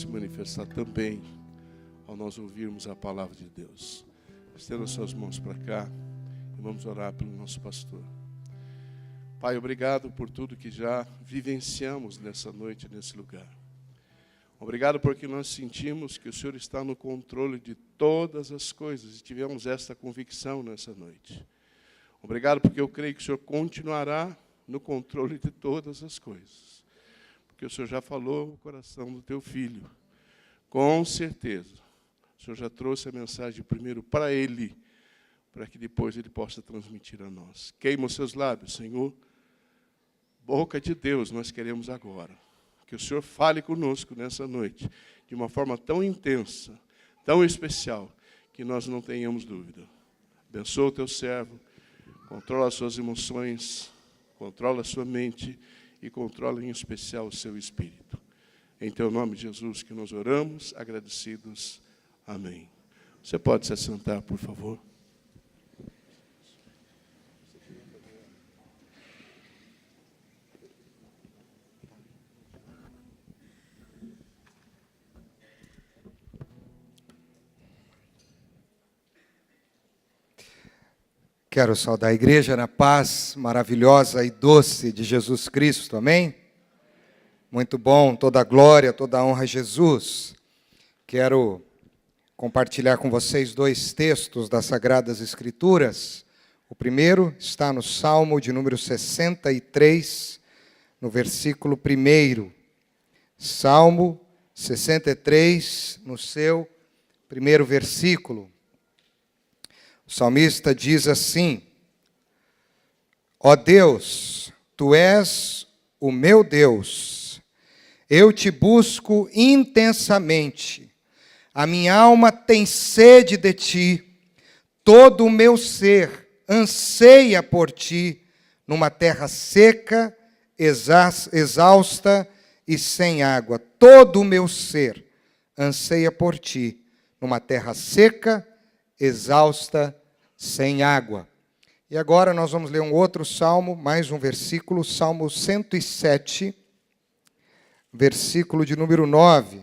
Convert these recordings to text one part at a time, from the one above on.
manifestar também ao nós ouvirmos a palavra de Deus. Estenda suas mãos para cá e vamos orar pelo nosso pastor. Pai, obrigado por tudo que já vivenciamos nessa noite, nesse lugar. Obrigado porque nós sentimos que o Senhor está no controle de todas as coisas e tivemos esta convicção nessa noite. Obrigado porque eu creio que o Senhor continuará no controle de todas as coisas. Porque o Senhor já falou no coração do teu filho. Com certeza, o Senhor já trouxe a mensagem primeiro para ele, para que depois ele possa transmitir a nós. Queima os seus lábios, Senhor. Boca de Deus, nós queremos agora. Que o Senhor fale conosco nessa noite, de uma forma tão intensa, tão especial, que nós não tenhamos dúvida. Abençoa o teu servo, controla as suas emoções, controla a sua mente e controla em especial o seu espírito. Em teu nome, Jesus, que nós oramos, agradecidos. Amém. Você pode se assentar, por favor? Quero saudar a igreja na paz maravilhosa e doce de Jesus Cristo, amém? Muito bom, toda a glória, toda a honra a Jesus. Quero compartilhar com vocês 2 textos das Sagradas Escrituras. O primeiro está no Salmo de número 63, no versículo 1. Salmo 63, no seu primeiro versículo. O salmista diz assim: Ó Deus, Tu és o meu Deus, eu te busco intensamente, a minha alma tem sede de Ti, todo o meu ser anseia por Ti, numa terra seca, exausta e sem água. Todo o meu ser anseia por Ti, numa terra seca, exausta, sem água. E agora nós vamos ler um outro salmo, mais um versículo, Salmo 107, versículo de número 9.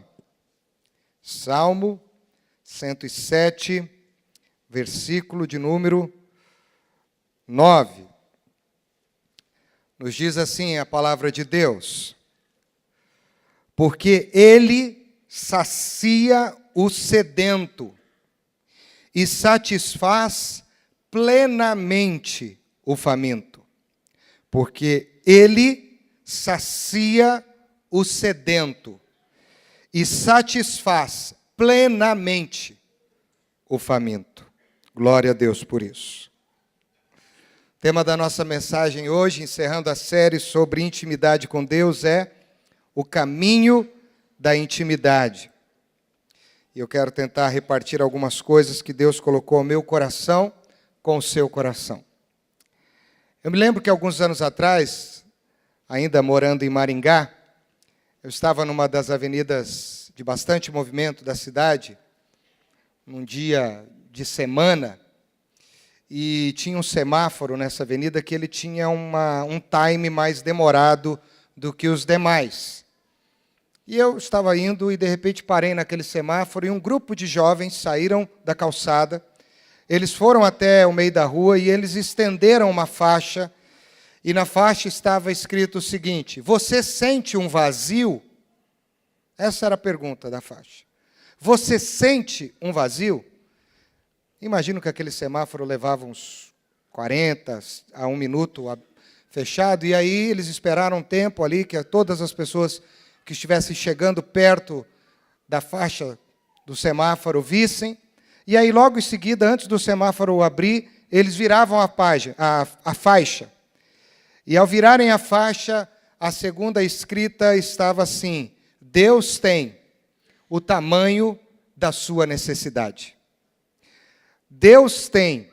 Salmo 107, versículo de número 9. Nos diz assim a palavra de Deus: porque Ele sacia o sedento e satisfaz plenamente o faminto. Porque Ele sacia o sedento e satisfaz plenamente o faminto. Glória a Deus por isso. O tema da nossa mensagem hoje, encerrando a série sobre intimidade com Deus, é o caminho da intimidade. E eu quero tentar repartir algumas coisas que Deus colocou ao meu coração com o seu coração. Eu me lembro que alguns anos atrás, ainda morando em Maringá, eu estava numa das avenidas de bastante movimento da cidade, num dia de semana, e tinha um semáforo nessa avenida que ele tinha um time mais demorado do que os demais. E eu estava indo e, de repente, parei naquele semáforo e um grupo de jovens saíram da calçada. Eles foram até o meio da rua e eles estenderam uma faixa. E na faixa estava escrito o seguinte: você sente um vazio? Essa era a pergunta da faixa. Você sente um vazio? Imagino que aquele semáforo levava uns 40 a 1 minuto fechado. E aí eles esperaram um tempo ali que todas as pessoas que estivessem chegando perto da faixa do semáforo vissem, e aí logo em seguida, antes do semáforo abrir, eles viravam a faixa. E ao virarem a faixa, a segunda escrita estava assim: Deus tem o tamanho da sua necessidade. Deus tem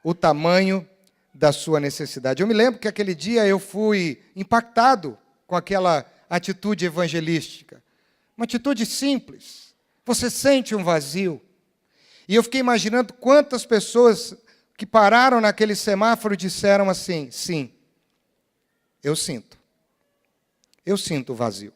o tamanho da sua necessidade. Eu me lembro que aquele dia eu fui impactado com aquela atitude evangelística. Uma atitude simples. Você sente um vazio. E eu fiquei imaginando quantas pessoas que pararam naquele semáforo disseram assim: sim, eu sinto. Eu sinto o vazio.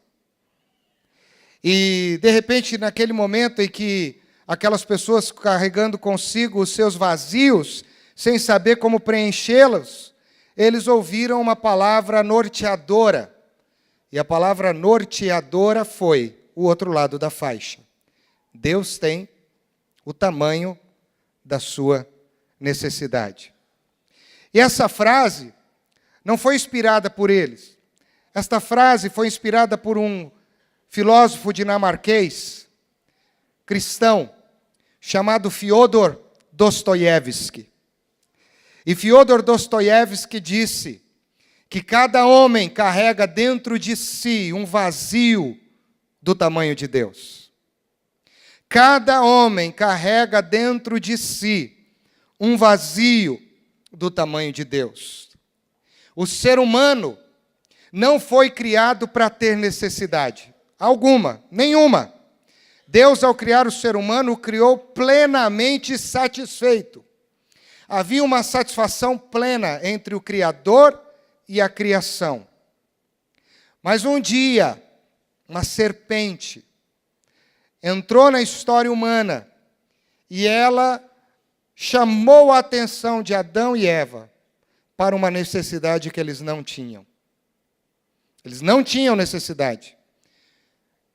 E, de repente, naquele momento em que aquelas pessoas carregando consigo os seus vazios, sem saber como preenchê-los, eles ouviram uma palavra norteadora. E a palavra norteadora foi o outro lado da faixa. Deus tem o tamanho da sua necessidade. E essa frase não foi inspirada por eles. Esta frase foi inspirada por um filósofo dinamarquês, cristão, chamado Fyodor Dostoiévski. E Fyodor Dostoiévski disse que cada homem carrega dentro de si um vazio do tamanho de Deus. Cada homem carrega dentro de si um vazio do tamanho de Deus. O ser humano não foi criado para ter necessidade alguma, nenhuma. Deus, ao criar o ser humano, o criou plenamente satisfeito. Havia uma satisfação plena entre o Criador e a criação. Mas um dia, uma serpente entrou na história humana e ela chamou a atenção de Adão e Eva para uma necessidade que eles não tinham. Eles não tinham necessidade.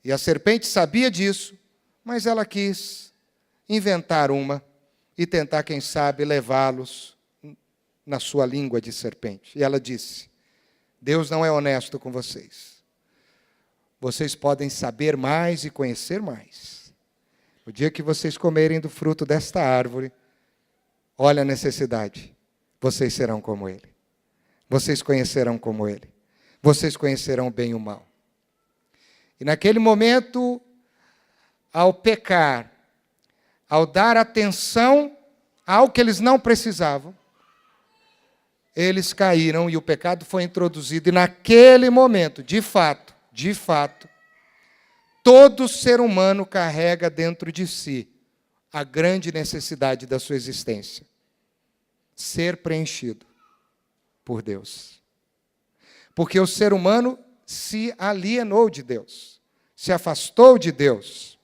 E a serpente sabia disso, mas ela quis inventar uma e tentar, quem sabe, levá-los na sua língua de serpente. E ela disse: Deus não é honesto com vocês. Vocês podem saber mais e conhecer mais. O dia que vocês comerem do fruto desta árvore, olha a necessidade, vocês serão como Ele. Vocês conhecerão como Ele. Vocês conhecerão bem o mal. E naquele momento, ao pecar, ao dar atenção ao que eles não precisavam, eles caíram e o pecado foi introduzido. E naquele momento, de fato, todo ser humano carrega dentro de si a grande necessidade da sua existência: ser preenchido por Deus. Porque o ser humano se alienou de Deus, se afastou de Deus.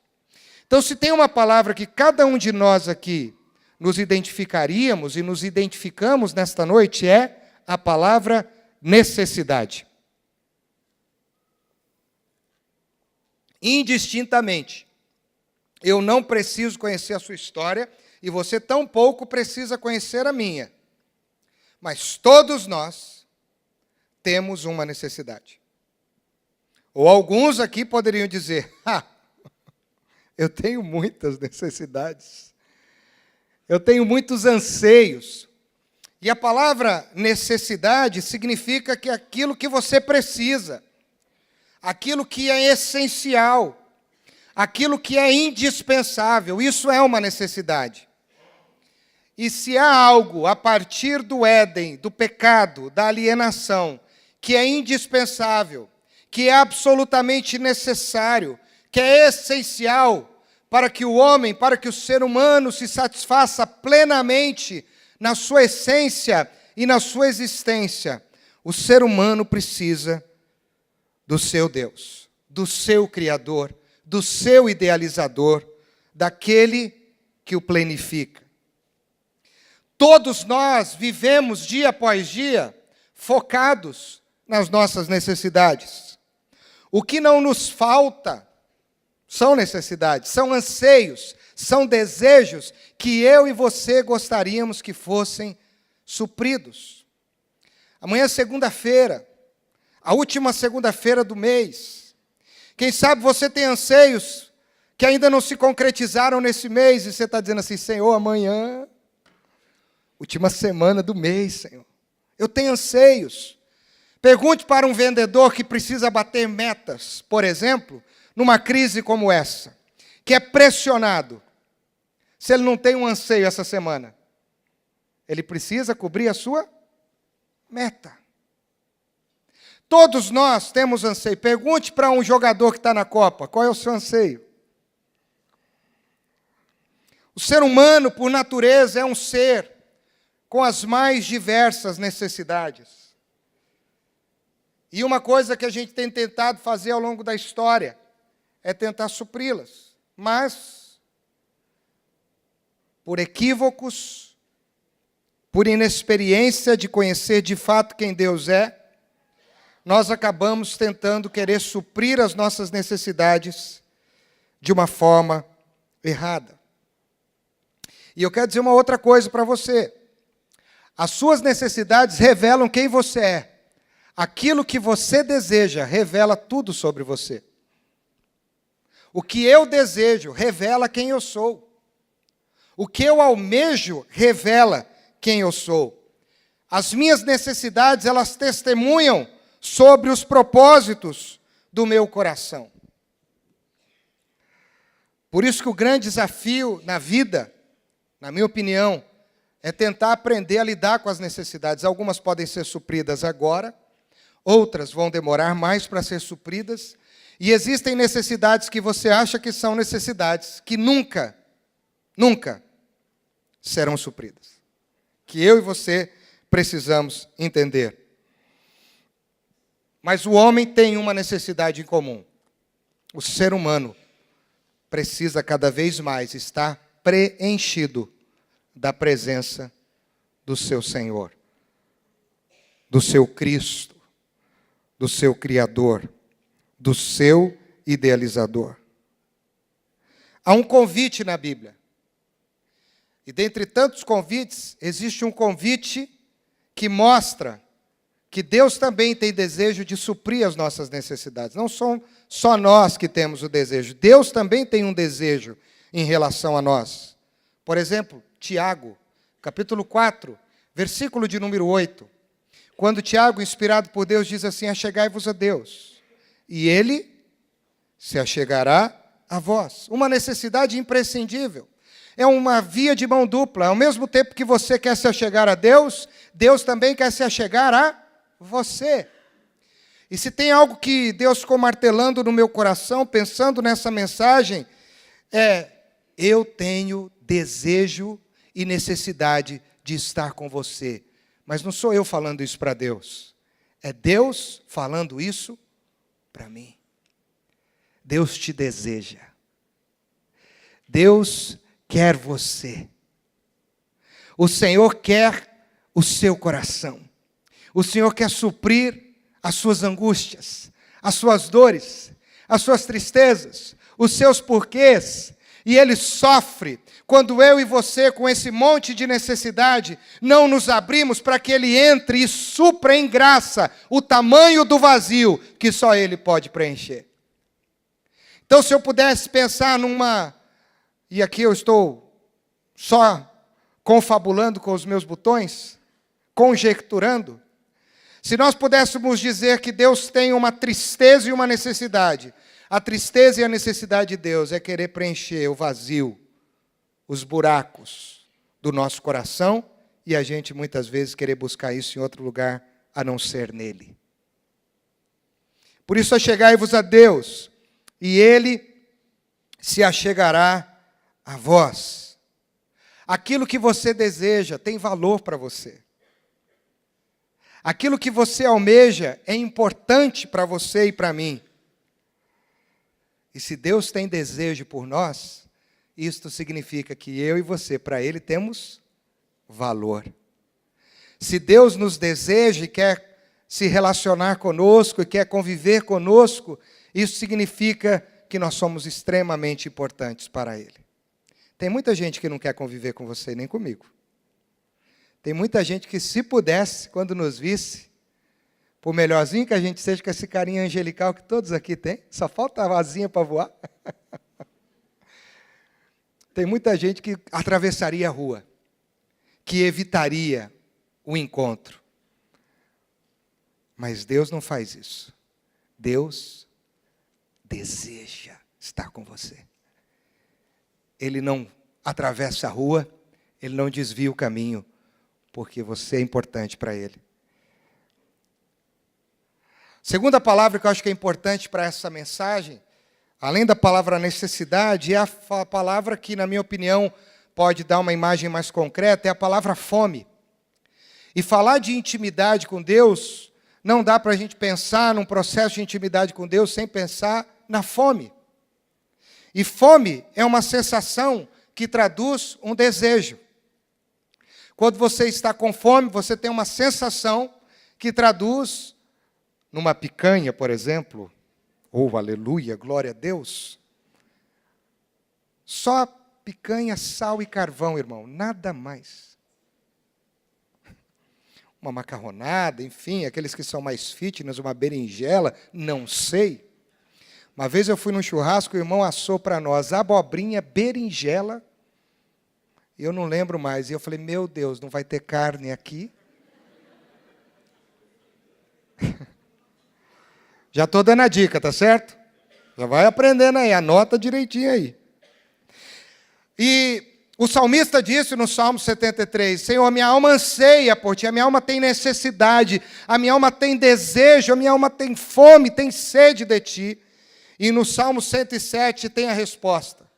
Então, se tem uma palavra que cada um de nós aqui nos identificaríamos e nos identificamos nesta noite, é a palavra necessidade. Indistintamente. Eu não preciso conhecer a sua história e você tampouco precisa conhecer a minha. Mas todos nós temos uma necessidade. Ou alguns aqui poderiam dizer: eu tenho muitas necessidades. Eu tenho muitos anseios. E a palavra necessidade significa que aquilo que você precisa, aquilo que é essencial, aquilo que é indispensável, isso é uma necessidade. E se há algo a partir do Éden, do pecado, da alienação, que é indispensável, que é absolutamente necessário, que é essencial para que o homem, para que o ser humano se satisfaça plenamente na sua essência e na sua existência, o ser humano precisa do seu Deus, do seu Criador, do seu idealizador, daquele que o planifica. Todos nós vivemos dia após dia focados nas nossas necessidades. O que não nos falta são necessidades, são anseios, são desejos que eu e você gostaríamos que fossem supridos. Amanhã é segunda-feira, a última segunda-feira do mês. Quem sabe você tem anseios que ainda não se concretizaram nesse mês e você está dizendo assim: Senhor, amanhã, última semana do mês, Senhor, eu tenho anseios. Pergunte para um vendedor que precisa bater metas, por exemplo, numa crise como essa, que é pressionado, se ele não tem um anseio essa semana. Ele precisa cobrir a sua meta. Todos nós temos anseio. Pergunte para um jogador que está na Copa, qual é o seu anseio? O ser humano, por natureza, é um ser com as mais diversas necessidades. E uma coisa que a gente tem tentado fazer ao longo da história é tentar supri-las. Mas, por equívocos, por inexperiência de conhecer de fato quem Deus é, nós acabamos tentando querer suprir as nossas necessidades de uma forma errada. E eu quero dizer uma outra coisa para você. As suas necessidades revelam quem você é. Aquilo que você deseja revela tudo sobre você. O que eu desejo revela quem eu sou. O que eu almejo revela quem eu sou. As minhas necessidades, elas testemunham sobre os propósitos do meu coração. Por isso que o grande desafio na vida, na minha opinião, é tentar aprender a lidar com as necessidades. Algumas podem ser supridas agora, outras vão demorar mais para ser supridas, e existem necessidades que você acha que são necessidades que nunca serão supridas. Que eu e você precisamos entender. Mas o homem tem uma necessidade em comum. O ser humano precisa cada vez mais estar preenchido da presença do seu Senhor, do seu Cristo, do seu Criador, do seu idealizador. Há um convite na Bíblia. E dentre tantos convites, existe um convite que mostra que Deus também tem desejo de suprir as nossas necessidades. Não são só nós que temos o desejo. Deus também tem um desejo em relação a nós. Por exemplo, Tiago, capítulo 4, versículo de número 8. Quando Tiago, inspirado por Deus, diz assim: achegai-vos a Deus, e Ele se achegará a vós. Uma necessidade imprescindível. É uma via de mão dupla. Ao mesmo tempo que você quer se achegar a Deus, Deus também quer se achegar a você. E se tem algo que Deus ficou martelando no meu coração, pensando nessa mensagem, eu tenho desejo e necessidade de estar com você. Mas não sou eu falando isso para Deus. É Deus falando isso para mim. Deus te deseja. Deus quer você. O Senhor quer o seu coração. O Senhor quer suprir as suas angústias, as suas dores, as suas tristezas, os seus porquês. E Ele sofre quando eu e você, com esse monte de necessidade, não nos abrimos para que Ele entre e supra em graça o tamanho do vazio que só Ele pode preencher. Então, se eu pudesse pensar e aqui eu estou só confabulando com os meus botões, conjecturando, se nós pudéssemos dizer que Deus tem uma tristeza e uma necessidade, a tristeza e a necessidade de Deus é querer preencher o vazio, os buracos do nosso coração, e a gente muitas vezes querer buscar isso em outro lugar a não ser nele. Por isso achegai-vos a Deus, e Ele se achegará a vós. Aquilo que você deseja tem valor para você. Aquilo que você almeja é importante para você e para mim. E se Deus tem desejo por nós, isto significa que eu e você, para Ele, temos valor. Se Deus nos deseja e quer se relacionar conosco e quer conviver conosco, isso significa que nós somos extremamente importantes para Ele. Tem muita gente que não quer conviver com você, nem comigo. Tem muita gente que, se pudesse, quando nos visse, por melhorzinho que a gente seja com esse carinha angelical que todos aqui têm, só falta a asinha para voar. Tem muita gente que atravessaria a rua, que evitaria o encontro. Mas Deus não faz isso. Deus deseja estar com você. Ele não atravessa a rua, Ele não desvia o caminho, porque você é importante para Ele. Segunda palavra que eu acho que é importante para essa mensagem, além da palavra necessidade, é a palavra que, na minha opinião, pode dar uma imagem mais concreta, é a palavra fome. E falar de intimidade com Deus, não dá para a gente pensar num processo de intimidade com Deus sem pensar na fome. E fome é uma sensação que traduz um desejo. Quando você está com fome, você tem uma sensação que traduz numa picanha, por exemplo. Oh, aleluia, glória a Deus. Só picanha, sal e carvão, irmão, nada mais. Uma macarronada, enfim, aqueles que são mais fitness, uma berinjela, não sei. Uma vez eu fui num churrasco, o irmão assou para nós abobrinha, berinjela, eu não lembro mais. E eu falei, meu Deus, não vai ter carne aqui? Já estou dando a dica, tá certo? Já vai aprendendo aí, anota direitinho aí. E o salmista disse no Salmo 73, Senhor, minha alma anseia por ti, a minha alma tem necessidade, a minha alma tem desejo, a minha alma tem fome, tem sede de ti. E no Salmo 107 tem a resposta,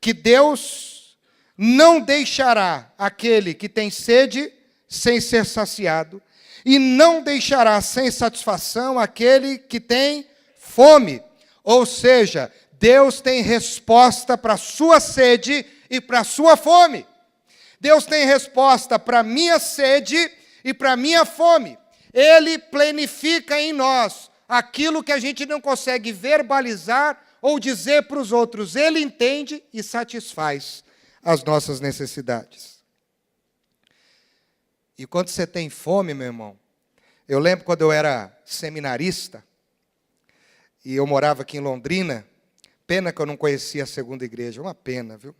que Deus não deixará aquele que tem sede sem ser saciado, e não deixará sem satisfação aquele que tem fome. Ou seja, Deus tem resposta para a sua sede e para a sua fome. Deus tem resposta para a minha sede e para a minha fome. Ele planifica em nós aquilo que a gente não consegue verbalizar ou dizer para os outros. Ele entende e satisfaz as nossas necessidades. E quando você tem fome, meu irmão, eu lembro quando eu era seminarista, e eu morava aqui em Londrina, pena que eu não conhecia a segunda igreja, uma pena, viu?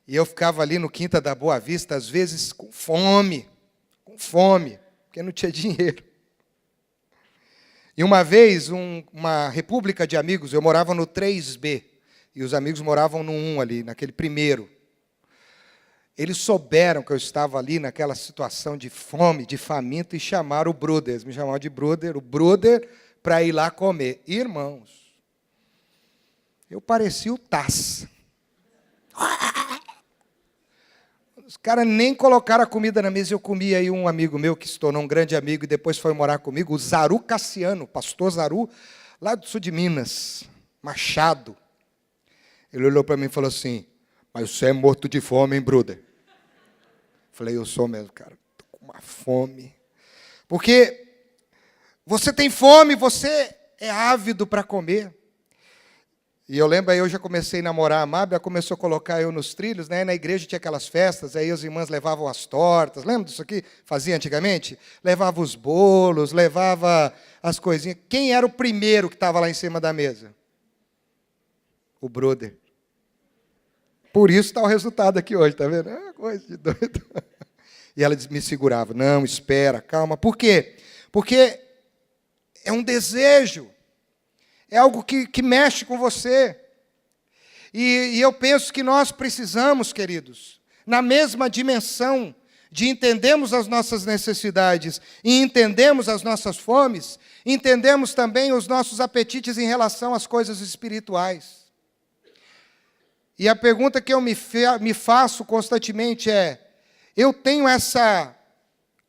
E eu ficava ali no Quinta da Boa Vista, às vezes com fome, porque não tinha dinheiro. E uma vez, uma república de amigos, eu morava no 3B, e os amigos moravam no 1 ali, naquele primeiro. Eles souberam que eu estava ali naquela situação de fome, de faminto, e chamaram o brother. Eles me chamavam de brother, o brother, para ir lá comer. Irmãos, eu parecia o Taz. Os caras nem colocaram a comida na mesa. Eu comi aí um amigo meu, que se tornou um grande amigo, e depois foi morar comigo, o Zaru Cassiano, pastor Zaru, lá do sul de Minas, Machado. Ele olhou para mim e falou assim, mas você é morto de fome, hein, brother? Falei, eu sou mesmo, cara, estou com uma fome. Porque você tem fome, você é ávido para comer. E eu lembro, aí eu já comecei a namorar a Mábia, ela começou a colocar eu nos trilhos, né? Na igreja tinha aquelas festas, aí as irmãs levavam as tortas, lembra disso aqui? Fazia antigamente? Levava os bolos, levava as coisinhas. Quem era o primeiro que estava lá em cima da mesa? O brother. Por isso está o resultado aqui hoje, tá vendo? É coisa de doido. E ela me segurava, não, espera, calma. Por quê? Porque é um desejo, é algo que mexe com você. E eu penso que nós precisamos, queridos, na mesma dimensão de entendermos as nossas necessidades e entendemos as nossas fomes, entendemos também os nossos apetites em relação às coisas espirituais. E a pergunta que eu me faço constantemente é, eu tenho essa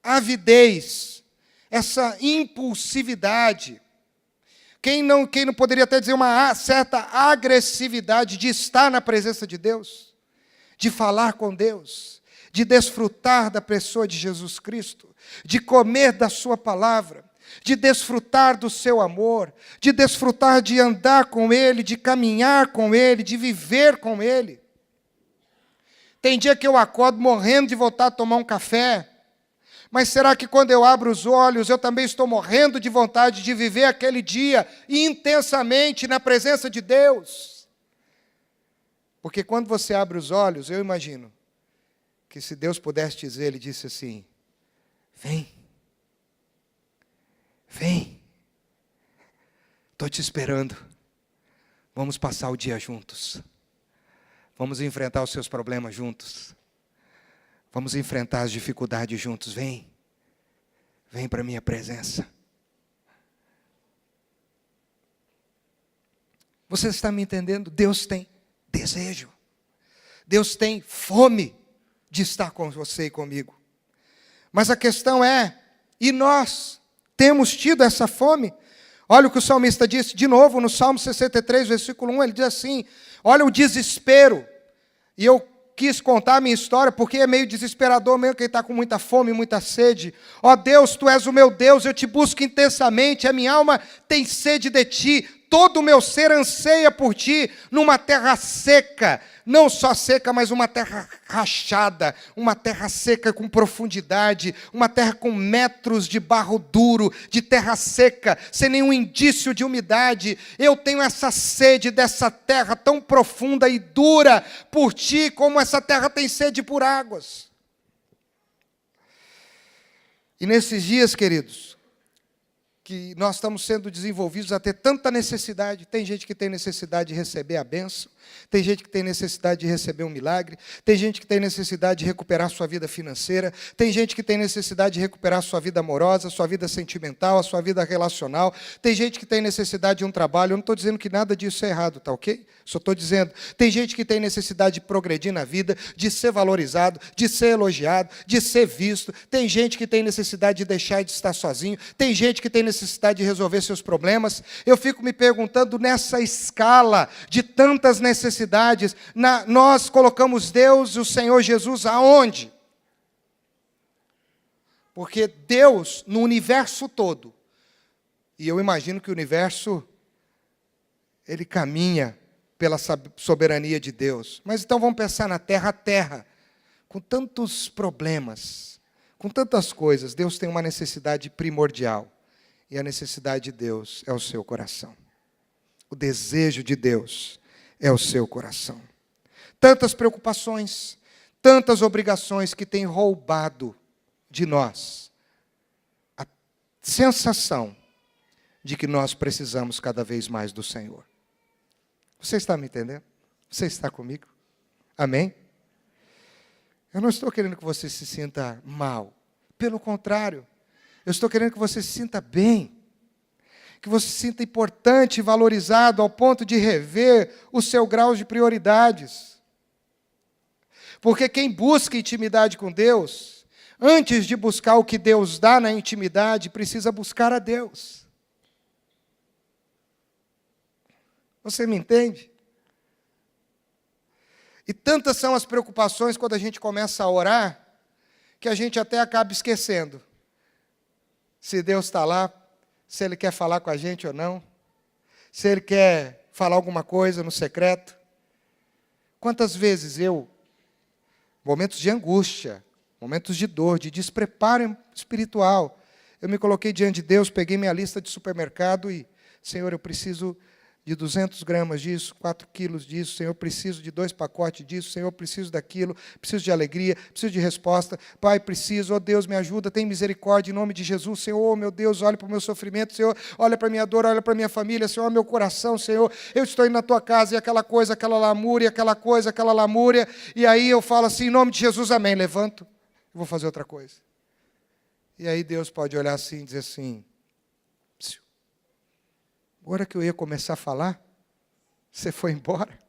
avidez, essa impulsividade, quem não poderia até dizer uma certa agressividade de estar na presença de Deus, de falar com Deus, de desfrutar da pessoa de Jesus Cristo, de comer da sua palavra, de desfrutar do seu amor, de desfrutar de andar com Ele, de caminhar com Ele, de viver com Ele. Tem dia que eu acordo morrendo de vontade de tomar um café, mas será que quando eu abro os olhos, eu também estou morrendo de vontade de viver aquele dia intensamente na presença de Deus? Porque quando você abre os olhos, eu imagino que se Deus pudesse dizer, Ele disse assim, vem, estou te esperando, vamos passar o dia juntos, vamos enfrentar os seus problemas juntos, vamos enfrentar as dificuldades juntos, vem para a minha presença. Você está me entendendo? Deus tem desejo, Deus tem fome de estar com você e comigo, mas a questão é, e nós temos tido essa fome? Olha o que o salmista disse de novo no Salmo 63, versículo 1, ele diz assim, Olha o desespero. E eu quis contar a minha história, porque é meio desesperador mesmo, quem está com muita fome, muita sede. Ó Deus, Tu és o meu Deus, eu Te busco intensamente, a minha alma tem sede de Ti, todo o meu ser anseia por Ti, numa terra seca, não só seca, mas uma terra rachada, uma terra seca com profundidade, uma terra com metros de barro duro, de terra seca, sem nenhum indício de umidade. Eu tenho essa sede dessa terra tão profunda e dura por Ti, como essa terra tem sede por águas. E nesses dias, queridos, que nós estamos sendo desenvolvidos a ter tanta necessidade. Tem gente que tem necessidade de receber a bênção, tem gente que tem necessidade de receber um milagre, tem gente que tem necessidade de recuperar sua vida financeira, tem gente que tem necessidade de recuperar sua vida amorosa, sua vida sentimental, a sua vida relacional, tem gente que tem necessidade de um trabalho. Eu não estou dizendo que nada disso é errado, tá ok? Só estou dizendo, tem gente que tem necessidade de progredir na vida, de ser valorizado, de ser elogiado, de ser visto, tem gente que tem necessidade de deixar de estar sozinho, tem gente que tem necessidade de resolver seus problemas. Eu fico me perguntando, nessa escala de tantas necessidades, nós colocamos Deus, o Senhor Jesus, aonde? Porque Deus, no universo todo, e eu imagino que o universo, ele caminha pela soberania de Deus. Mas então vamos pensar na terra, a terra, com tantos problemas, com tantas coisas, Deus tem uma necessidade primordial. E a necessidade de Deus é o seu coração. O desejo de Deus é o seu coração. Tantas preocupações, tantas obrigações que têm roubado de nós a sensação de que nós precisamos cada vez mais do Senhor. Você está me entendendo? Você está comigo? Amém? Eu não estou querendo que você se sinta mal. Pelo contrário, eu estou querendo que você se sinta bem. Que você se sinta importante e valorizado ao ponto de rever o seu grau de prioridades. Porque quem busca intimidade com Deus, antes de buscar o que Deus dá na intimidade, precisa buscar a Deus. Você me entende? E tantas são as preocupações quando a gente começa a orar, que a gente até acaba esquecendo se Deus está lá, se Ele quer falar com a gente ou não, se Ele quer falar alguma coisa no secreto. Quantas vezes momentos de angústia, momentos de dor, de despreparo espiritual, eu me coloquei diante de Deus, peguei minha lista de supermercado e, Senhor, eu preciso de 200 gramas disso, 4 quilos disso, Senhor, preciso de 2 pacotes disso, Senhor, preciso daquilo, preciso de alegria, preciso de resposta, Pai, preciso, ó Deus, me ajuda, tem misericórdia em nome de Jesus, Senhor, oh, meu Deus, olha para o meu sofrimento, Senhor, olha para a minha dor, olha para a minha família, Senhor, meu coração, Senhor, eu estou indo na Tua casa, e aquela coisa, aquela lamúria, aquela coisa, aquela lamúria, e aí eu falo assim, em nome de Jesus, amém, levanto, eu vou fazer outra coisa. E aí Deus pode olhar assim e dizer assim, a hora que eu ia começar a falar, você foi embora.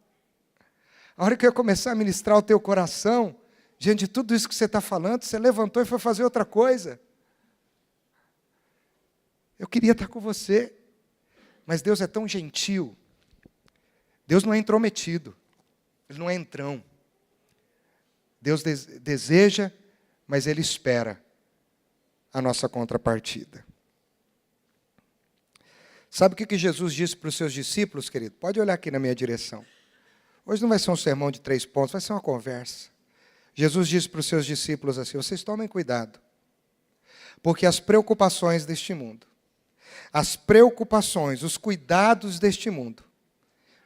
A hora que eu ia começar a ministrar o teu coração, diante de tudo isso que você está falando, você levantou e foi fazer outra coisa. Eu queria estar com você, mas Deus é tão gentil. Deus não é intrometido, Ele não é entrão. Deus deseja, mas Ele espera a nossa contrapartida. Sabe o que Jesus disse para os seus discípulos, querido? Pode olhar aqui na minha direção. Hoje não vai ser um sermão de 3 pontos, vai ser uma conversa. Jesus disse para os seus discípulos assim, vocês tomem cuidado, porque as preocupações deste mundo, as preocupações, os cuidados deste mundo,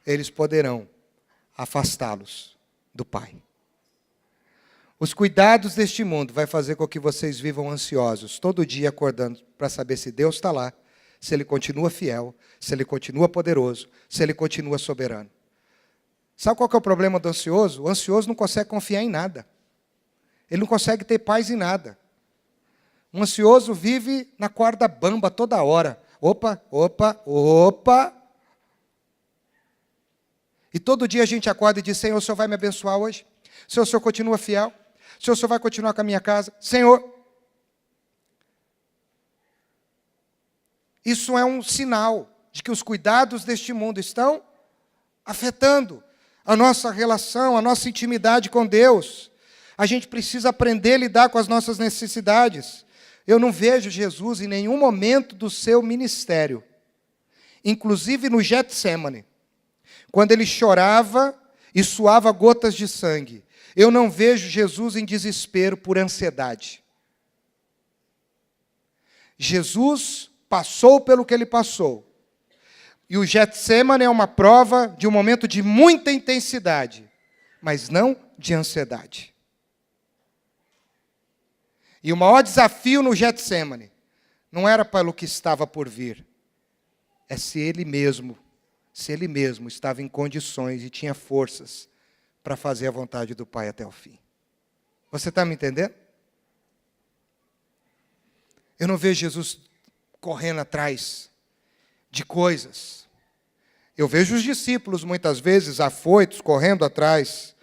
eles poderão afastá-los do Pai. Os cuidados deste mundo vai fazer com que vocês vivam ansiosos, todo dia acordando para saber se Deus está lá, se Ele continua fiel, se Ele continua poderoso, se Ele continua soberano. Sabe qual que é o problema do ansioso? O ansioso não consegue confiar em nada. Ele não consegue ter paz em nada. Um ansioso vive na corda bamba toda hora. Opa, opa, opa. E todo dia a gente acorda e diz, Senhor, o Senhor vai me abençoar hoje? Senhor, o Senhor continua fiel? Senhor, o Senhor vai continuar com a minha casa? Senhor... Isso é um sinal de que os cuidados deste mundo estão afetando a nossa relação, a nossa intimidade com Deus. A gente precisa aprender a lidar com as nossas necessidades. Eu não vejo Jesus em nenhum momento do seu ministério, inclusive no Getsemane, quando ele chorava e suava gotas de sangue. Eu não vejo Jesus em desespero por ansiedade. Jesus passou pelo que ele passou. E o Getsemane é uma prova de um momento de muita intensidade, mas não de ansiedade. E o maior desafio no Getsemane não era pelo que estava por vir, é se ele mesmo estava em condições e tinha forças para fazer a vontade do Pai até o fim. Você está me entendendo? Eu não vejo Jesus correndo atrás de coisas. Eu vejo os discípulos muitas vezes afoitos, correndo atrás,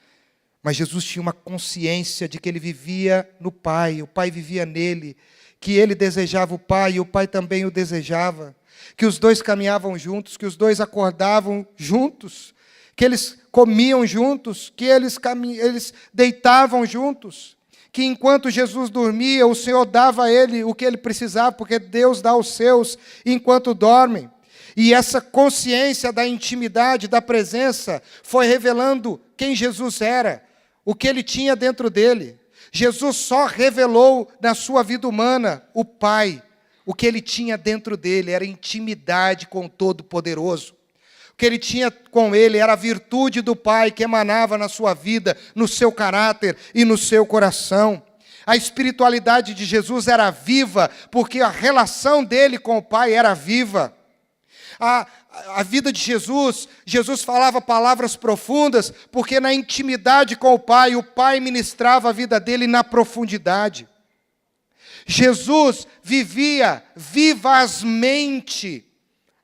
mas Jesus tinha uma consciência de que ele vivia no Pai, o Pai vivia nele, que ele desejava o Pai e o Pai também o desejava, que os dois caminhavam juntos, que os dois acordavam juntos, que eles comiam juntos, que eles deitavam juntos, que enquanto Jesus dormia, o Senhor dava a ele o que ele precisava, porque Deus dá aos seus enquanto dormem. E essa consciência da intimidade, da presença, foi revelando quem Jesus era, o que ele tinha dentro dele. Jesus só revelou na sua vida humana o Pai, o que ele tinha dentro dele, era intimidade com o Todo-Poderoso. O que ele tinha com ele era a virtude do Pai que emanava na sua vida, no seu caráter e no seu coração. A espiritualidade de Jesus era viva, porque a relação dele com o Pai era viva. A vida de Jesus falava palavras profundas, porque na intimidade com o Pai ministrava a vida dele na profundidade. Jesus vivia vivazmente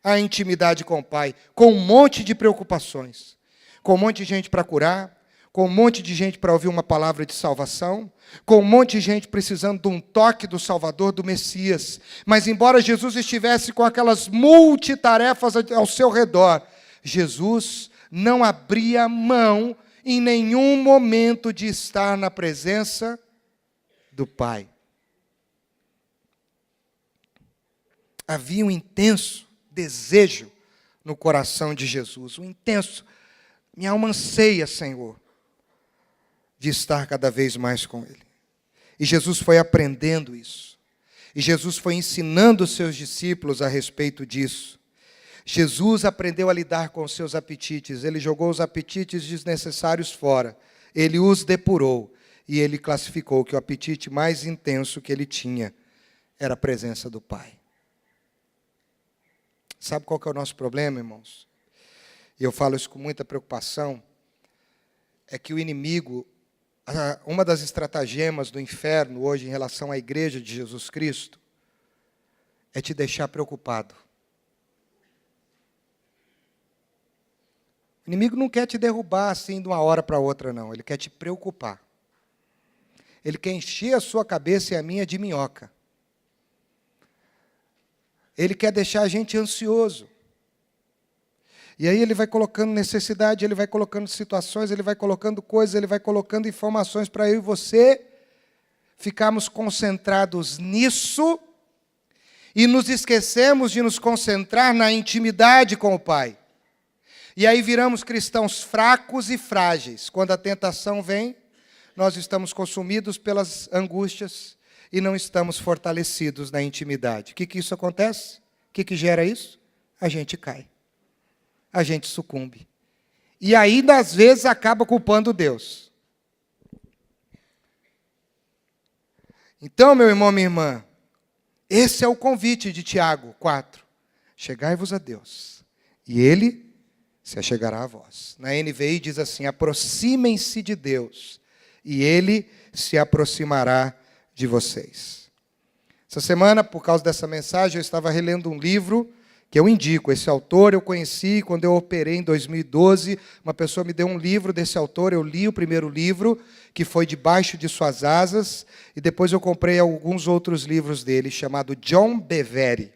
a intimidade com o Pai, com um monte de preocupações, com um monte de gente para curar, com um monte de gente para ouvir uma palavra de salvação, com um monte de gente precisando de um toque do Salvador, do Messias. Mas embora Jesus estivesse com aquelas multitarefas ao seu redor, Jesus não abria mão em nenhum momento de estar na presença do Pai. Havia um intenso desejo no coração de Jesus, um intenso, minha alma anseia, Senhor, de estar cada vez mais com Ele. E Jesus foi aprendendo isso. E Jesus foi ensinando os seus discípulos a respeito disso. Jesus aprendeu a lidar com os seus apetites. Ele jogou os apetites desnecessários fora. Ele os depurou. E ele classificou que o apetite mais intenso que ele tinha era a presença do Pai. Sabe qual que é o nosso problema, irmãos? E eu falo isso com muita preocupação. É que o inimigo, uma das estratagemas do inferno hoje em relação à igreja de Jesus Cristo, é te deixar preocupado. O inimigo não quer te derrubar assim de uma hora para outra, não. Ele quer te preocupar. Ele quer encher a sua cabeça e a minha de minhoca. Ele quer deixar a gente ansioso. E aí ele vai colocando necessidade, ele vai colocando situações, ele vai colocando coisas, ele vai colocando informações para eu e você ficarmos concentrados nisso e nos esquecemos de nos concentrar na intimidade com o Pai. E aí viramos cristãos fracos e frágeis. Quando a tentação vem, nós estamos consumidos pelas angústias e não estamos fortalecidos na intimidade. O que isso acontece? O que gera isso? A gente cai. A gente sucumbe. E ainda às vezes acaba culpando Deus. Então, meu irmão, minha irmã, esse é o convite de Tiago 4. Chegai-vos a Deus, e Ele se achegará a vós. Na NVI diz assim, aproximem-se de Deus, e Ele se aproximará de vocês. Essa semana, por causa dessa mensagem, eu estava relendo um livro que eu indico. Esse autor eu conheci quando eu operei em 2012. Uma pessoa me deu um livro desse autor, eu li o primeiro livro, que foi Debaixo de Suas Asas, e depois eu comprei alguns outros livros dele, chamado John Bevere.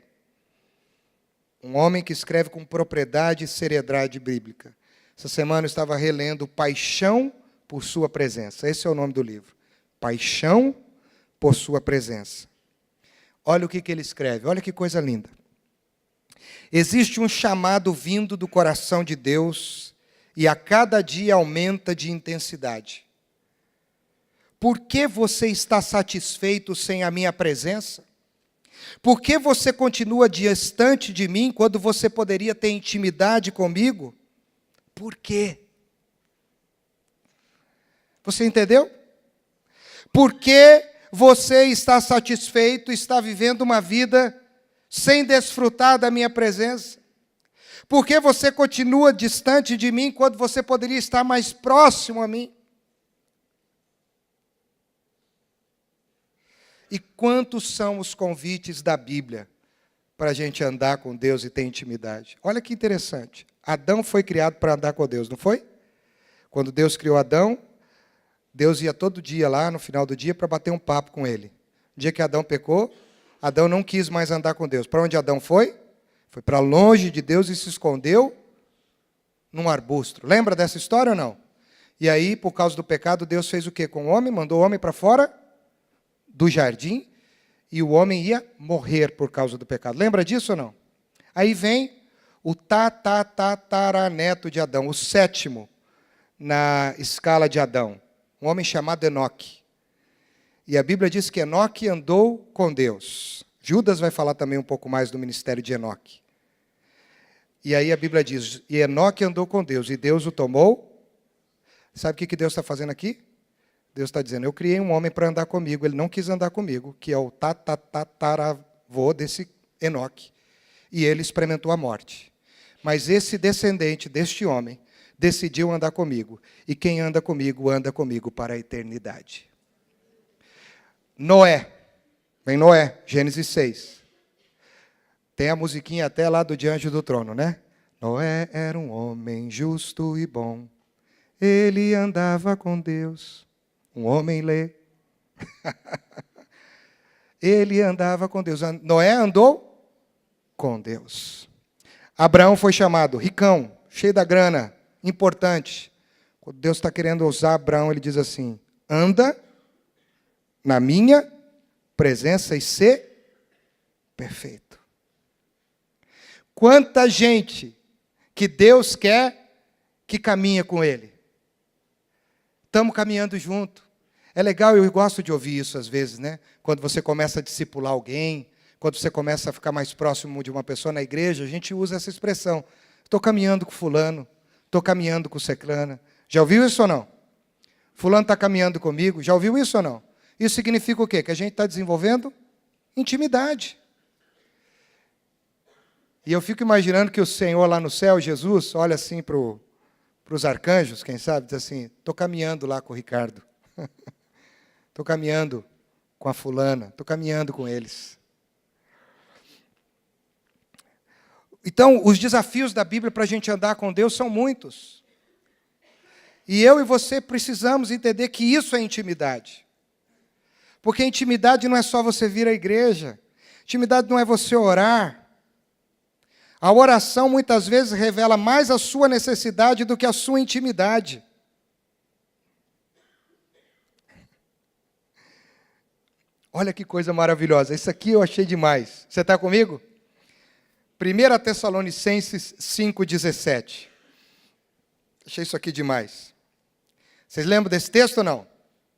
Um homem que escreve com propriedade e seriedade bíblica. Essa semana eu estava relendo Paixão por Sua Presença. Esse é o nome do livro. Paixão por Sua Presença. Olha o que ele escreve, olha que coisa linda. Existe um chamado vindo do coração de Deus e a cada dia aumenta de intensidade. Por que você está satisfeito sem a minha presença? Por que você continua distante de mim quando você poderia ter intimidade comigo? Por quê? Você entendeu? Por que você está satisfeito, está vivendo uma vida sem desfrutar da minha presença? Por que você continua distante de mim quando você poderia estar mais próximo a mim? E quantos são os convites da Bíblia para a gente andar com Deus e ter intimidade? Olha que interessante. Adão foi criado para andar com Deus, não foi? Quando Deus criou Adão, Deus ia todo dia lá, no final do dia, para bater um papo com ele. No dia que Adão pecou, Adão não quis mais andar com Deus. Para onde Adão foi? Foi para longe de Deus e se escondeu num arbusto. Lembra dessa história ou não? E aí, por causa do pecado, Deus fez o quê com o homem? Mandou o homem para fora do jardim, e o homem ia morrer por causa do pecado. Lembra disso ou não? Aí vem o tataraneto de Adão, o sétimo na escala de Adão, um homem chamado Enoque. E a Bíblia diz que Enoque andou com Deus. Judas vai falar também um pouco mais do ministério de Enoque. E aí a Bíblia diz, e Enoque andou com Deus, e Deus o tomou. Sabe o que Deus está fazendo aqui? Deus está dizendo, eu criei um homem para andar comigo, ele não quis andar comigo, que é o tataravô desse Enoque. E ele experimentou a morte. Mas esse descendente deste homem decidiu andar comigo. E quem anda comigo para a eternidade. Noé. Vem Noé, Gênesis 6. Tem a musiquinha até lá do Diante do Trono, né? Noé era um homem justo e bom. Ele andava com Deus. Um homem lê. Ele andava com Deus. Noé andou com Deus. Abraão foi chamado ricão, cheio da grana, importante. Quando Deus está querendo usar Abraão, ele diz assim, anda na minha presença e ser perfeito. Quanta gente que Deus quer que caminha com Ele. Estamos caminhando junto. É legal, eu gosto de ouvir isso às vezes, né? Quando você começa a discipular alguém, quando você começa a ficar mais próximo de uma pessoa na igreja, a gente usa essa expressão. Estou caminhando com fulano, estou caminhando com ciclana. Já ouviu isso ou não? Fulano está caminhando comigo, já ouviu isso ou não? Isso significa o quê? Que a gente está desenvolvendo intimidade. E eu fico imaginando que o Senhor lá no céu, Jesus, olha assim para os arcanjos, quem sabe, diz assim, estou caminhando lá com o Ricardo. Estou caminhando com a fulana, estou caminhando com eles. Então, os desafios da Bíblia para a gente andar com Deus são muitos. E eu e você precisamos entender que isso é intimidade. Porque intimidade não é só você vir à igreja. Intimidade não é você orar. A oração muitas vezes revela mais a sua necessidade do que a sua intimidade. Olha que coisa maravilhosa. Isso aqui eu achei demais. Você está comigo? 1 Tessalonicenses 5,17. Achei isso aqui demais. Vocês lembram desse texto ou não?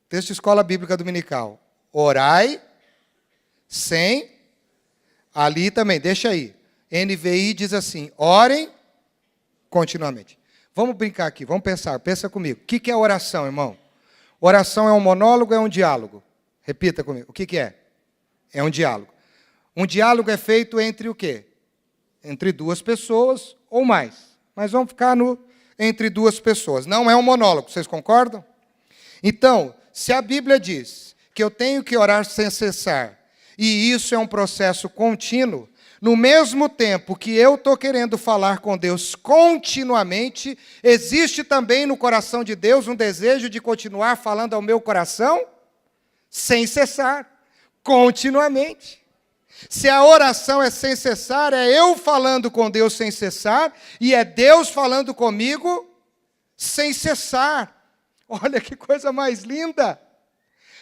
Texto de Escola Bíblica Dominical. Orai sem... Ali também, deixa aí. NVI diz assim, orem continuamente. Vamos brincar aqui, vamos pensar, pensa comigo. O que é oração, irmão? Oração é um monólogo ou é um diálogo? Repita comigo, o que é? É um diálogo. Um diálogo é feito entre o quê? Entre duas pessoas ou mais. Mas vamos ficar no entre duas pessoas. Não é um monólogo, vocês concordam? Então, se a Bíblia diz que eu tenho que orar sem cessar, e isso é um processo contínuo, no mesmo tempo que eu estou querendo falar com Deus continuamente, existe também no coração de Deus um desejo de continuar falando ao meu coração sem cessar, continuamente. Se a oração é sem cessar, é eu falando com Deus sem cessar, e é Deus falando comigo sem cessar. Olha que coisa mais linda!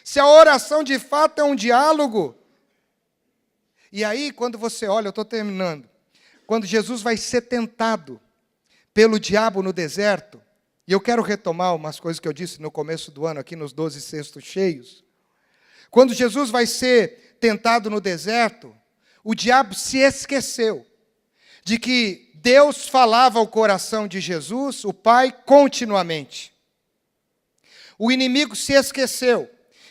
Se a oração de fato é um diálogo. E aí, quando você olha, eu estou terminando. Quando Jesus vai ser tentado pelo diabo no deserto, e eu quero retomar umas coisas que eu disse no começo do ano, aqui nos 12 cestos cheios. Quando Jesus vai ser tentado no deserto, o diabo se esqueceu de que Deus falava ao coração de Jesus, o Pai, continuamente. O inimigo se esqueceu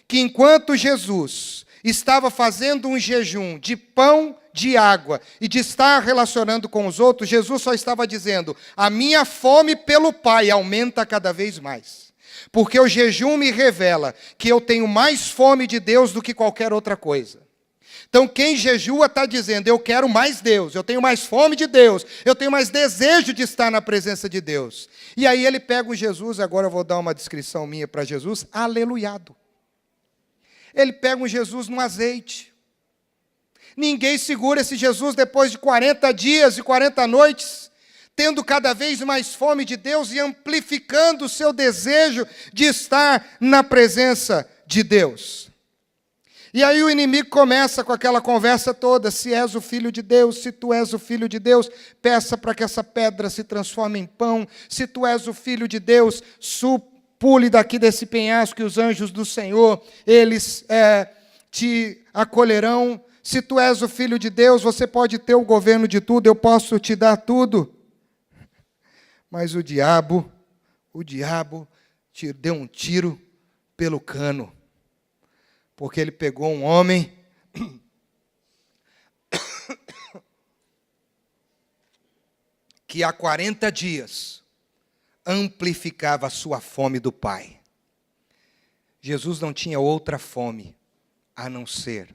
que enquanto Jesus estava fazendo um jejum de pão, de água e de estar relacionando com os outros, Jesus só estava dizendo: a minha fome pelo Pai aumenta cada vez mais. Porque o jejum me revela que eu tenho mais fome de Deus do que qualquer outra coisa. Então quem jejua está dizendo: eu quero mais Deus, eu tenho mais fome de Deus, eu tenho mais desejo de estar na presença de Deus. E aí ele pega o Jesus, agora eu vou dar uma descrição minha para Jesus, aleluiado. Ele pega um Jesus no azeite. Ninguém segura esse Jesus depois de 40 dias e 40 noites, tendo cada vez mais fome de Deus e amplificando o seu desejo de estar na presença de Deus. E aí o inimigo começa com aquela conversa toda: se és o Filho de Deus, se tu és o Filho de Deus, peça para que essa pedra se transforme em pão. Se tu és o Filho de Deus, pule daqui desse penhasco e os anjos do Senhor, eles te acolherão. Se tu és o Filho de Deus, você pode ter o governo de tudo, eu posso te dar tudo. Mas o diabo te deu um tiro pelo cano. Porque ele pegou um homem que há 40 dias amplificava a sua fome do Pai. Jesus não tinha outra fome a não ser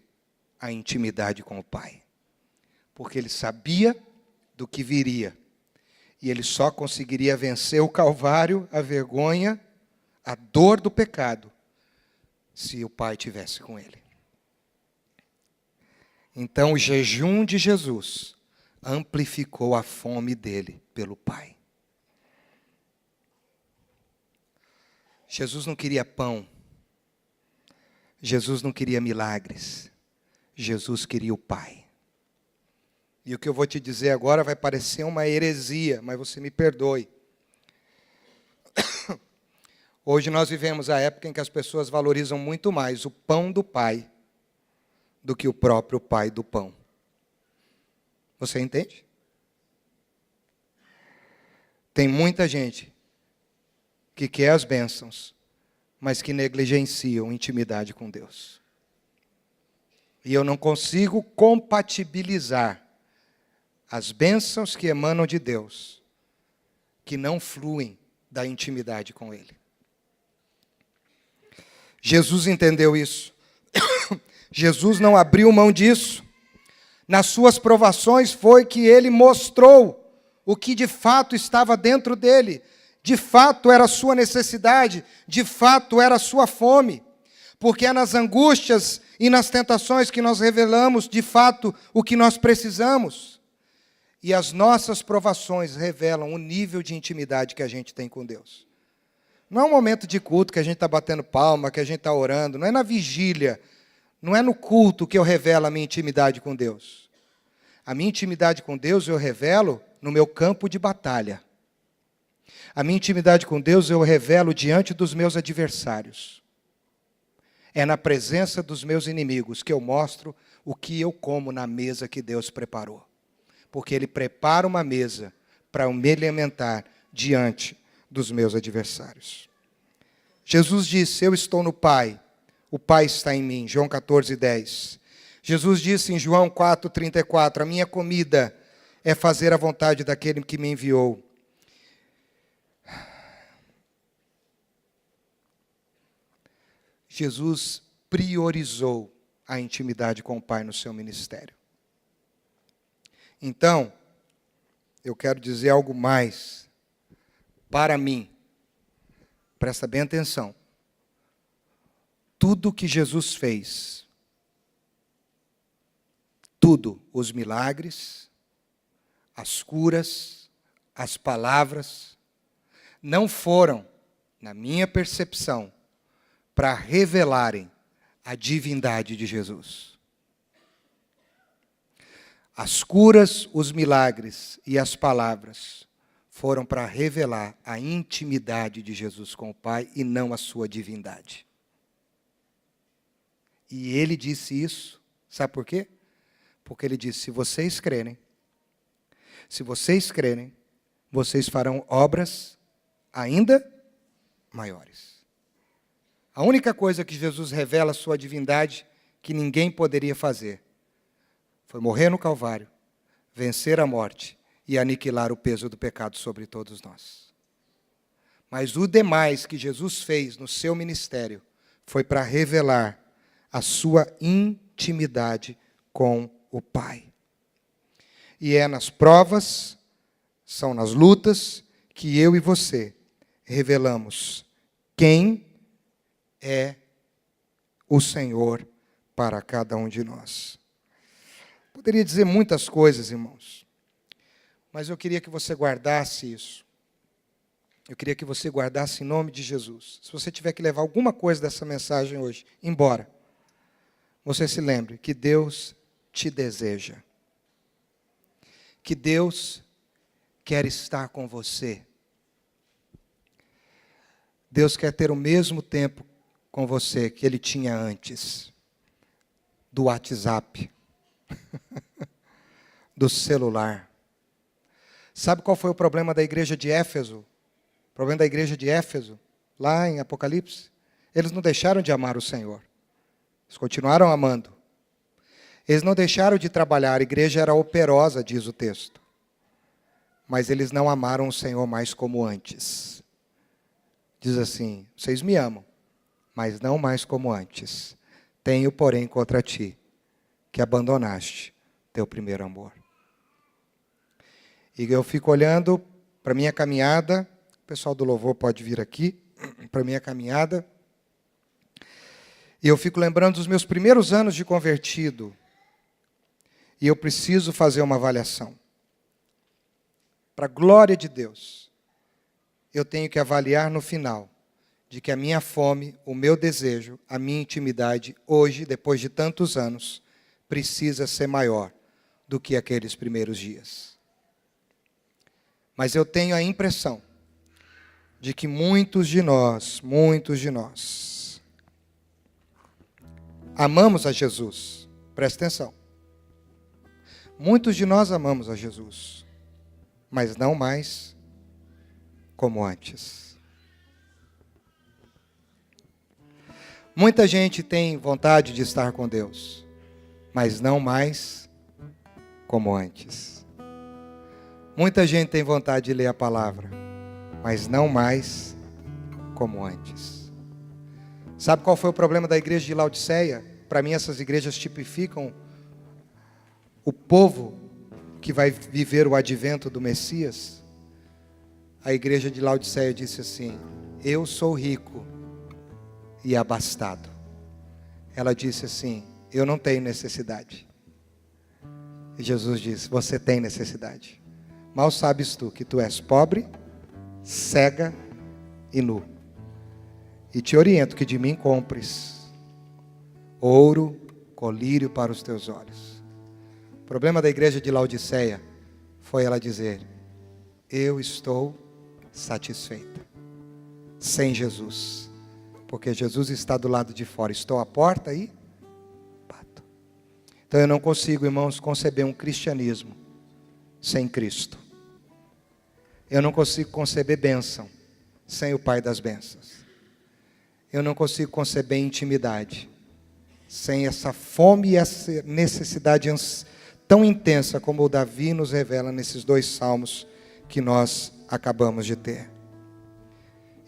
a intimidade com o Pai. Porque ele sabia do que viria. E ele só conseguiria vencer o Calvário, a vergonha, a dor do pecado, se o Pai estivesse com ele. Então o jejum de Jesus amplificou a fome dele pelo Pai. Jesus não queria pão. Jesus não queria milagres. Jesus queria o Pai. E o que eu vou te dizer agora vai parecer uma heresia, mas você me perdoe. Hoje nós vivemos a época em que as pessoas valorizam muito mais o pão do Pai do que o próprio Pai do pão. Você entende? Tem muita gente que quer as bênçãos, mas que negligenciam intimidade com Deus. E eu não consigo compatibilizar as bênçãos que emanam de Deus, que não fluem da intimidade com Ele. Jesus entendeu isso. Jesus não abriu mão disso. Nas suas provações foi que Ele mostrou o que de fato estava dentro dele. De fato era a sua necessidade, de fato era a sua fome. Porque é nas angústias e nas tentações que nós revelamos, de fato, o que nós precisamos. E as nossas provações revelam o nível de intimidade que a gente tem com Deus. Não é um momento de culto que a gente está batendo palma, que a gente está orando. Não é na vigília, não é no culto que eu revelo a minha intimidade com Deus. A minha intimidade com Deus eu revelo no meu campo de batalha. A minha intimidade com Deus eu revelo diante dos meus adversários. É na presença dos meus inimigos que eu mostro o que eu como na mesa que Deus preparou. Porque Ele prepara uma mesa para me alimentar diante dos meus adversários. Jesus disse: eu estou no Pai, o Pai está em mim. João 14:10. Jesus disse em João 4:34, a minha comida é fazer a vontade daquele que me enviou. Jesus priorizou a intimidade com o Pai no seu ministério. Então, eu quero dizer algo mais para mim. Presta bem atenção. Tudo que Jesus fez, tudo, os milagres, as curas, as palavras, não foram, na minha percepção, para revelarem a divindade de Jesus. As curas, os milagres e as palavras foram para revelar a intimidade de Jesus com o Pai e não a sua divindade. E ele disse isso, sabe por quê? Porque ele disse, se vocês crerem, vocês farão obras ainda maiores. A única coisa que Jesus revela a sua divindade que ninguém poderia fazer foi morrer no Calvário, vencer a morte e aniquilar o peso do pecado sobre todos nós. Mas o demais que Jesus fez no seu ministério foi para revelar a sua intimidade com o Pai. E é nas provas, são nas lutas, que eu e você revelamos quem é o Senhor para cada um de nós. Poderia dizer muitas coisas, irmãos, mas eu queria que você guardasse isso. Eu queria que você guardasse em nome de Jesus. Se você tiver que levar alguma coisa dessa mensagem hoje embora, você se lembre que Deus te deseja. Que Deus quer estar com você. Deus quer ter o mesmo tempo com você que Ele tinha antes. Do WhatsApp. Do celular. Sabe qual foi o problema da igreja de Éfeso? O problema da igreja de Éfeso, lá em Apocalipse? Eles não deixaram de amar o Senhor. Eles continuaram amando. Eles não deixaram de trabalhar, a igreja era operosa, diz o texto. Mas eles não amaram o Senhor mais como antes. Diz assim, vocês me amam, mas não mais como antes. Tenho, porém, contra ti, que abandonaste teu primeiro amor. E eu fico olhando para a minha caminhada, o pessoal do louvor pode vir aqui, para a minha caminhada, e eu fico lembrando dos meus primeiros anos de convertido, e eu preciso fazer uma avaliação. Para a glória de Deus, eu tenho que avaliar no final, de que a minha fome, o meu desejo, a minha intimidade, hoje, depois de tantos anos, precisa ser maior do que aqueles primeiros dias. Mas eu tenho a impressão de que muitos de nós, amamos a Jesus. Presta atenção. Muitos de nós amamos a Jesus, mas não mais como antes. Muita gente tem vontade de estar com Deus, mas não mais como antes. Muita gente tem vontade de ler a palavra, mas não mais como antes. Sabe qual foi o problema da igreja de Laodiceia? Para mim, essas igrejas tipificam o povo que vai viver o advento do Messias. A igreja de Laodiceia disse assim, eu sou rico e abastado. Ela disse assim, eu não tenho necessidade. E Jesus disse, você tem necessidade. Mal sabes tu que tu és pobre, cega e nu. E te oriento que de mim compres ouro, colírio para os teus olhos. O problema da igreja de Laodiceia foi ela dizer, eu estou satisfeita, sem Jesus, porque Jesus está do lado de fora, estou à porta e bato. Então eu não consigo, irmãos, conceber um cristianismo sem Cristo. Eu não consigo conceber bênção sem o Pai das bênçãos. Eu não consigo conceber intimidade sem essa fome e essa necessidade tão intensa como o Davi nos revela nesses 2 salmos que nós acabamos de ter.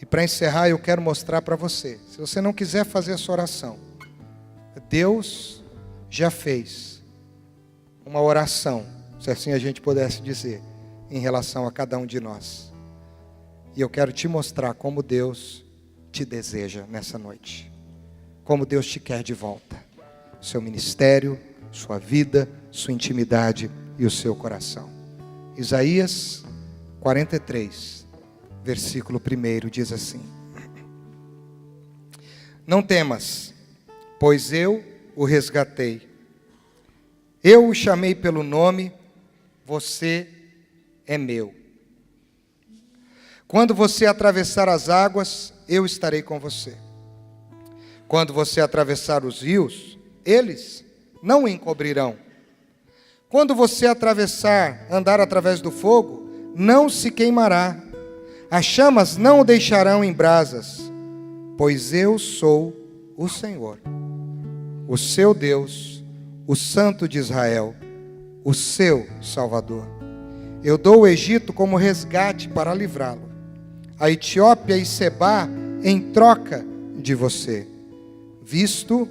E para encerrar, eu quero mostrar para você, se você não quiser fazer essa oração, Deus já fez uma oração, se assim a gente pudesse dizer, em relação a cada um de nós. E eu quero te mostrar como Deus te deseja nessa noite. Como Deus te quer de volta. Seu ministério, sua vida, sua intimidade e o seu coração. Isaías 43, versículo 1 diz assim: Não temas, pois eu o resgatei. Eu o chamei pelo nome, você é meu. Quando você atravessar as águas, eu estarei com você. Quando você atravessar os rios, eles não o encobrirão. Quando você andar através do fogo, não se queimará. As chamas não o deixarão em brasas, pois eu sou o Senhor, o seu Deus, o Santo de Israel, o seu Salvador. Eu dou o Egito como resgate para livrá-lo, a Etiópia e Sebá em troca de você, visto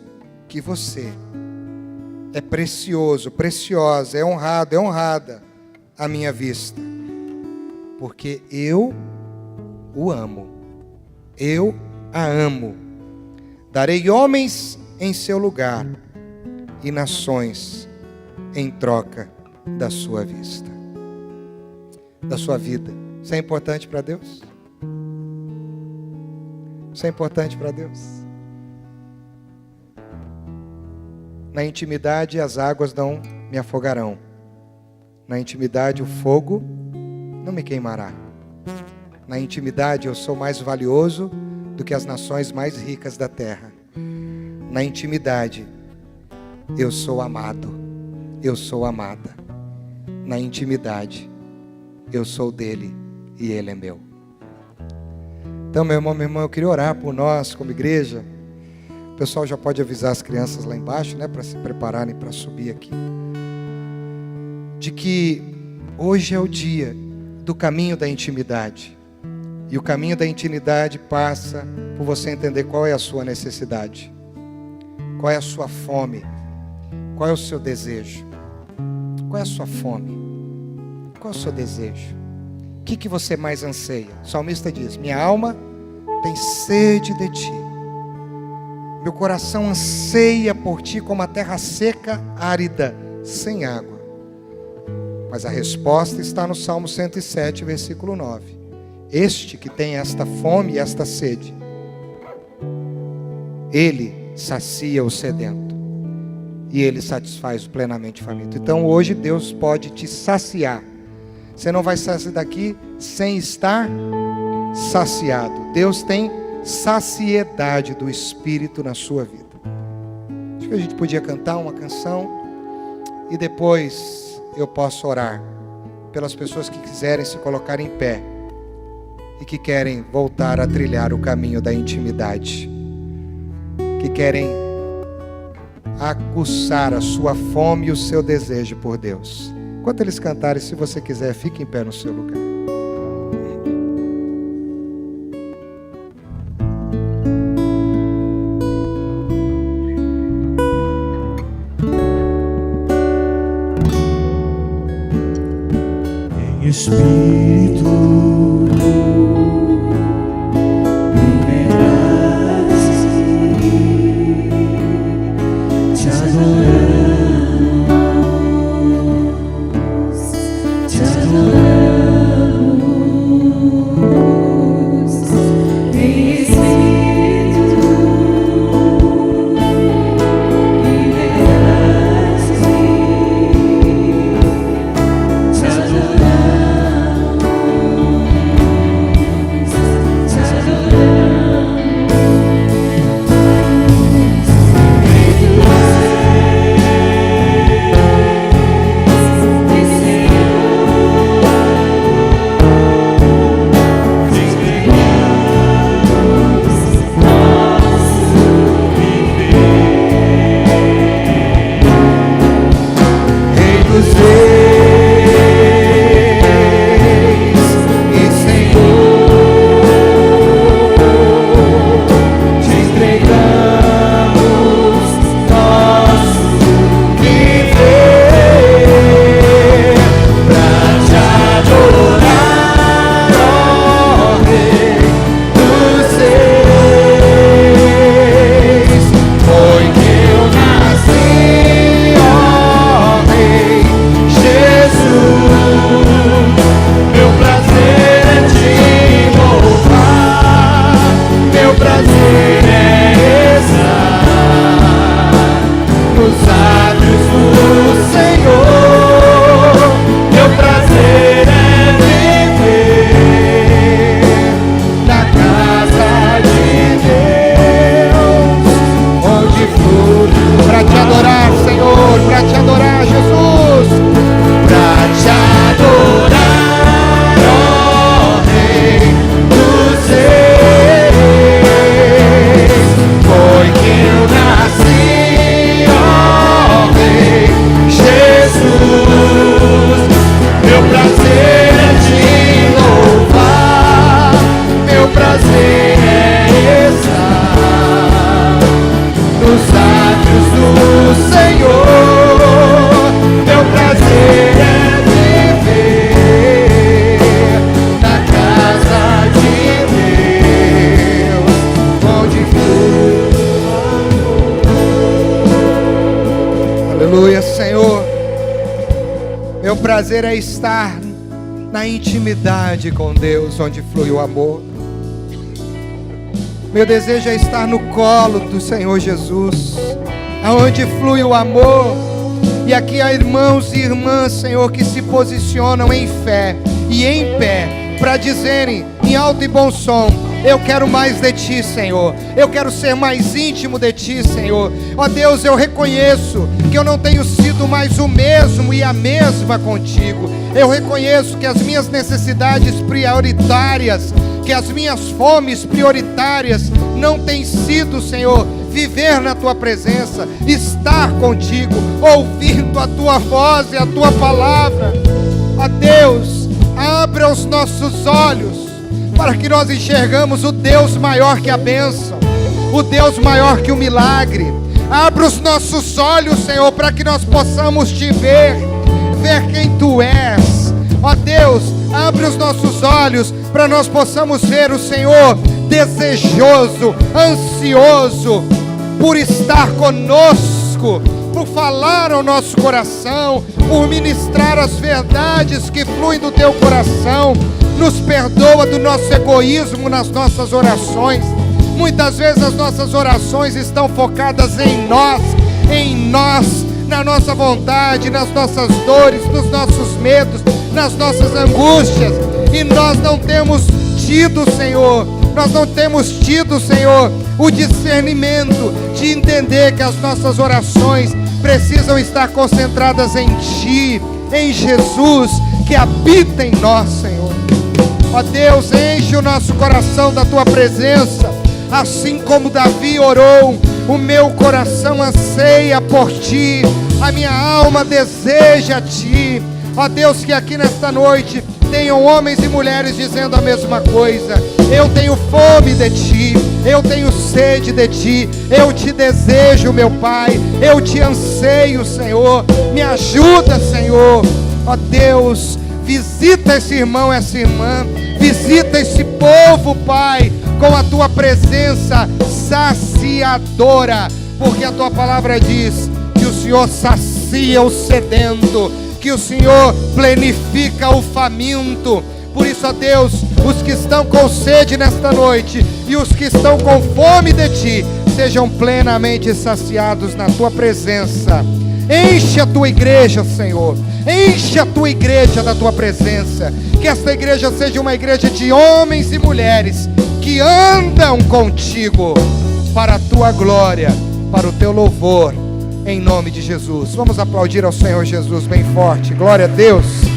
que você é precioso, preciosa, é honrado, é honrada à minha vista, porque eu o amo, eu a amo. Darei homens em seu lugar e nações em troca da sua vista, da sua vida. Isso é importante para Deus? Isso é importante para Deus? Na intimidade as águas não me afogarão. Na intimidade o fogo não me queimará. Na intimidade eu sou mais valioso do que as nações mais ricas da terra. Na intimidade eu sou amado, eu sou amada. Na intimidade eu sou dele e ele é meu. Então, meu irmão, minha irmã, eu queria orar por nós como igreja. O pessoal já pode avisar as crianças lá embaixo, né, para se prepararem para subir aqui. De que hoje é o dia do caminho da intimidade. E o caminho da intimidade passa por você entender qual é a sua necessidade, qual é a sua fome, qual é o seu desejo, qual é a sua fome, qual é o seu desejo, o que você mais anseia? O salmista diz: minha alma tem sede de ti, meu coração anseia por ti como a terra seca, árida, sem água. Mas a resposta está no Salmo 107, versículo 9. Este que tem esta fome e esta sede, ele sacia o sedento e ele satisfaz o plenamente faminto. Então hoje Deus pode te saciar. Você não vai sair daqui sem estar saciado. Deus tem saciedade do Espírito na sua vida. Acho que a gente podia cantar uma canção e depois eu posso orar pelas pessoas que quiserem se colocar em pé e que querem voltar a trilhar o caminho da intimidade, que querem aguçar a sua fome e o seu desejo por Deus. Enquanto eles cantarem, se você quiser, fique em pé no seu lugar. Em Espírito Aleluia, Senhor. Meu prazer é estar na intimidade com Deus, onde flui o amor. Meu desejo é estar no colo do Senhor Jesus, aonde flui o amor. E aqui há irmãos e irmãs, Senhor, que se posicionam em fé e em pé para dizerem em alto e bom som: eu quero mais de Ti, Senhor. Eu quero ser mais íntimo de Ti, Senhor. Ó Deus, eu reconheço que eu não tenho sido mais o mesmo e a mesma contigo. Eu reconheço que as minhas necessidades prioritárias, que as minhas fomes prioritárias não têm sido, Senhor, viver na Tua presença, estar contigo, ouvindo a Tua voz e a Tua palavra. Ó Deus, abra os nossos olhos para que nós enxergamos o Deus maior que a bênção, o Deus maior que o milagre. Abra os nossos olhos, Senhor, para que nós possamos Te ver quem Tu és. Ó Deus, abre os nossos olhos para nós possamos ver o Senhor desejoso, ansioso por estar conosco, por falar ao nosso coração, por ministrar as verdades que fluem do Teu coração. Nos perdoa do nosso egoísmo nas nossas orações. Muitas vezes as nossas orações estão focadas em nós, na nossa vontade, nas nossas dores, nos nossos medos, nas nossas angústias. E nós não temos tido, Senhor, o discernimento de entender que as nossas orações precisam estar concentradas em Ti, em Jesus, que habita em nós, Senhor. Ó Deus, enche o nosso coração da Tua presença, assim como Davi orou: o meu coração anseia por Ti, a minha alma deseja Ti. Ó Deus, que aqui nesta noite tenham homens e mulheres dizendo a mesma coisa: eu tenho fome de Ti, eu tenho sede de Ti, eu Te desejo, meu Pai, eu Te anseio, Senhor, me ajuda, Senhor. Ó Deus, visita esse irmão, essa irmã, visita esse povo, Pai, com a Tua presença saciadora, porque a Tua palavra diz que o Senhor sacia o sedento, que o Senhor plenifica o faminto. Por isso, ó Deus, os que estão com sede nesta noite e os que estão com fome de Ti, sejam plenamente saciados na Tua presença. Enche a Tua igreja, Senhor. Enche a Tua igreja da Tua presença. Que esta igreja seja uma igreja de homens e mulheres que andam contigo para a Tua glória, para o Teu louvor, em nome de Jesus. Vamos aplaudir ao Senhor Jesus bem forte. Glória a Deus.